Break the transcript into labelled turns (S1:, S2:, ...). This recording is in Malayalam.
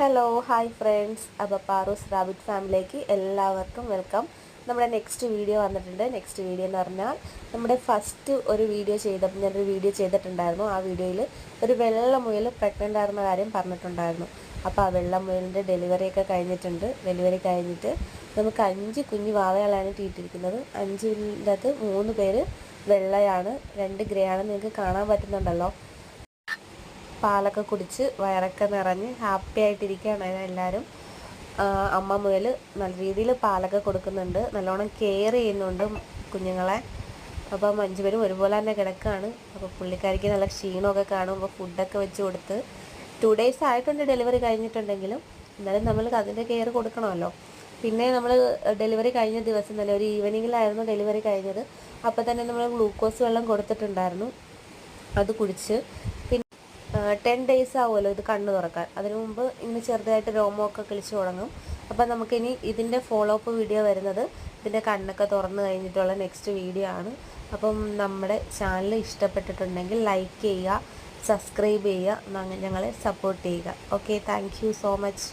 S1: Hello hi friends. അപ്പോൾ പാറൂസ് റാബിറ്റ് ഫാമിലിയിലേക്ക് എല്ലാവർക്കും വെൽക്കം. നമ്മുടെ നെക്സ്റ്റ് വീഡിയോ വന്നിട്ടുണ്ട്. നെക്സ്റ്റ് വീഡിയോ എന്ന് പറഞ്ഞാൽ നമ്മുടെ ഫസ്റ്റ് ഒരു വീഡിയോ ചെയ്തപ്പോൾ ഞാനൊരു വീഡിയോ ചെയ്തിട്ടുണ്ടായിരുന്നു. ആ വീഡിയോയിൽ ഒരു വെള്ള മുയൽ പ്രഗ്നൻ്റ് ആയിരുന്ന കാര്യം പറഞ്ഞിട്ടുണ്ടായിരുന്നു. അപ്പോൾ ആ വെള്ള മുയലിൻ്റെ ഡെലിവറിയൊക്കെ കഴിഞ്ഞിട്ടുണ്ട്. ഡെലിവറി കഴിഞ്ഞിട്ട് നമുക്ക് 5 കുഞ്ഞു വാവകളാണ് തീറ്റിരിക്കുന്നത്. 5-ൻ്റെ അകത്ത് 3 പേര് വെള്ളയാണ്, 2 ഗ്രേ ആണ്. നിങ്ങൾക്ക് കാണാൻ പറ്റുന്നുണ്ടല്ലോ. പാലൊക്കെ കുടിച്ച് വയറൊക്കെ നിറഞ്ഞ് ഹാപ്പി ആയിട്ടിരിക്കുകയാണ് എല്ലാവരും. അമ്മ മുതൽ നല്ല രീതിയിൽ പാലൊക്കെ കൊടുക്കുന്നുണ്ട്, നല്ലോണം കെയർ ചെയ്യുന്നുണ്ട് കുഞ്ഞുങ്ങളെ. അപ്പം 5 പേരും ഒരുപോലെ തന്നെ കിടക്കുകയാണ്. അപ്പോൾ പുള്ളിക്കാരിക്ക് നല്ല ക്ഷീണമൊക്കെ കാണുമ്പോൾ ഫുഡൊക്കെ വെച്ച് കൊടുത്ത് 2 ഡേയ്സ് ആയിട്ടുണ്ട് ഡെലിവറി കഴിഞ്ഞിട്ടുണ്ടെങ്കിലും, എന്നാലും നമ്മൾ അതിൻ്റെ കെയർ കൊടുക്കണമല്ലോ. പിന്നെ നമ്മൾ ഡെലിവറി കഴിഞ്ഞ ദിവസം തന്നെ ഒരു ഈവനിങ്ങിലായിരുന്നു ഡെലിവറി കഴിഞ്ഞത്. അപ്പോൾ തന്നെ നമ്മൾ ഗ്ലൂക്കോസ് വെള്ളം കൊടുത്തിട്ടുണ്ടായിരുന്നു, അത് കുടിച്ച്. 10 ഡേയ്സ് ആവുമല്ലോ ഇത് കണ്ണ് തുറക്കാൻ. അതിനു മുമ്പ് ഇന്ന് ചെറുതായിട്ട് രോമമൊക്കെ കിളിച്ച് തുടങ്ങും. അപ്പം നമുക്കിനി ഇതിൻ്റെ ഫോളോ അപ്പ് വീഡിയോ വരുന്നത് ഇതിൻ്റെ കണ്ണൊക്കെ തുറന്ന് കഴിഞ്ഞിട്ടുള്ള നെക്സ്റ്റ് വീഡിയോ ആണ്. അപ്പം നമ്മുടെ ചാനൽ ഇഷ്ടപ്പെട്ടിട്ടുണ്ടെങ്കിൽ ലൈക്ക് ചെയ്യുക, സബ്സ്ക്രൈബ് ചെയ്യുക, ഞങ്ങളെ സപ്പോർട്ട് ചെയ്യുക. Okay, thank you so much.